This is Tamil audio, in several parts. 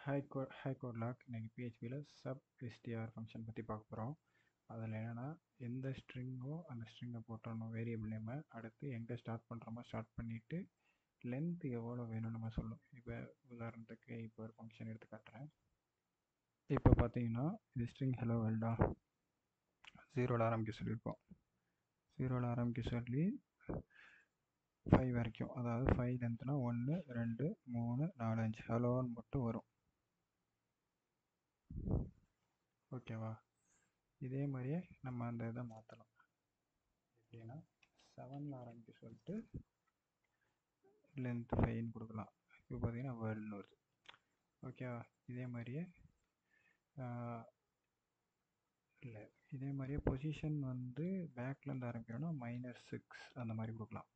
ஹாய் கோட்லாக். இன்னைக்கு பிஹெச்பியில் சப் எஸ்டிஆர் ஃபங்க்ஷன் பற்றி பார்க்க போகிறோம். அதில் என்னென்னா, எந்த ஸ்ட்ரிங்கோ அந்த ஸ்ட்ரிங்கை போட்டணும் வேரியபிள் நேமை, அடுத்து எங்கே ஸ்டார்ட் பண்ணுறோமோ ஸ்டார்ட் பண்ணிவிட்டு லென்த் எவ்வளோ வேணும் நம்ம சொல்லணும். இப்போ உதாரணத்துக்கு இப்போ ஒரு ஃபங்க்ஷன் எடுத்து காட்டுறேன். இப்போ பார்த்தீங்கன்னா இது ஸ்ட்ரிங் ஹலோ வேர்ல்டா 0ல் ஆரம்பிக்க சொல்லியிருக்கோம். 0ல் ஆரம்பிக்க சொல்லி 5 வரைக்கும், அதாவது 5 லென்த்னா 1 2 3 4 5 ஹலோன்னு மட்டும் வரும். ஓகேவா? இதே மாதிரியே நம்ம அந்த இதை மாற்றலாம். எப்படின்னா 7ல் ஆரம்பிக்க சொல்லிட்டு லென்த் 5ன்னு கொடுக்கலாம். இப்போ பார்த்தீங்கன்னா வேர்ல்டுன்னு வருது. ஓகேவா? இதே மாதிரியே இல்லை, இதே மாதிரியே பொசிஷன் வந்து பேக்லேருந்து ஆரம்பிக்கிறோன்னா -6 அந்த மாதிரி கொடுக்கலாம்.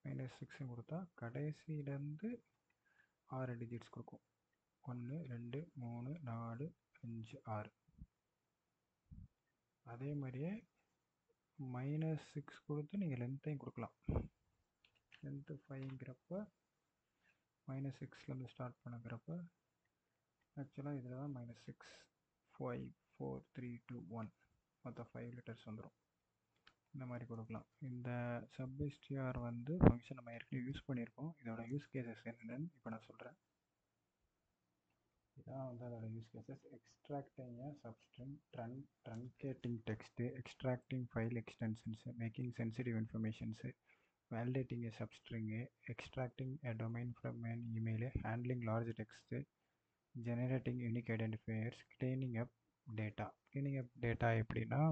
-6 கொடுத்தா கடைசியிலேருந்து 6 டிஜிட்ஸ் கொடுக்கும். 1 2 3 4 5 6. அதே மாதிரியே -6 கொடுத்து நீங்கள் லென்த்தையும் கொடுக்கலாம். லென்த்து 5ங்கிறப்ப -6லேருந்து ஸ்டார்ட் பண்ணுறப்ப ஆக்சுவலாக இதில் தான் -6 5 4 3 2 1 மொத்தம் 5 லெட்டர்ஸ் வந்துடும். இந்த மாதிரி கொடுக்கலாம். இந்த சப்எஸ்டிஆர் வந்து ஃபங்க்ஷன் நம்ம ஏற்கனவே யூஸ் பண்ணியிருக்கோம். இதோட யூஸ் கேசஸ் என்னென்னு இப்போ நான் சொல்கிறேன். இதான் வந்து அதோட use cases: extracting a substring, truncating text, extracting file extensions, making sensitive informations, validating a substring, extracting a domain from an email, handling large text, generating unique identifiers, cleaning up data. cleaning up data எப்படின்னா,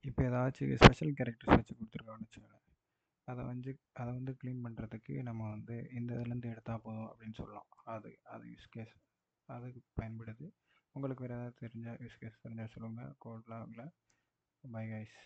இப்போ ஏதாச்சும் ஸ்பெஷல் கேரக்டர்ஸ் வச்சு கொடுத்துருக்காங்கன்னு வச்சுக்கோங்க, அதை வந்து க்ளீன் பண்ணுறதுக்கு நம்ம வந்து இந்த இதுலேருந்து எடுத்தால் போதும் அப்படின்னு சொல்லலாம். அது யூஸ் கேஸ் அதுக்கு பயன்படுது. உங்களுக்கு வேறு ஏதாவது யூஸ் கேஸ் தெரிஞ்சால் சொல்லுங்கள். கோட்லாகில் பை கைஸ்.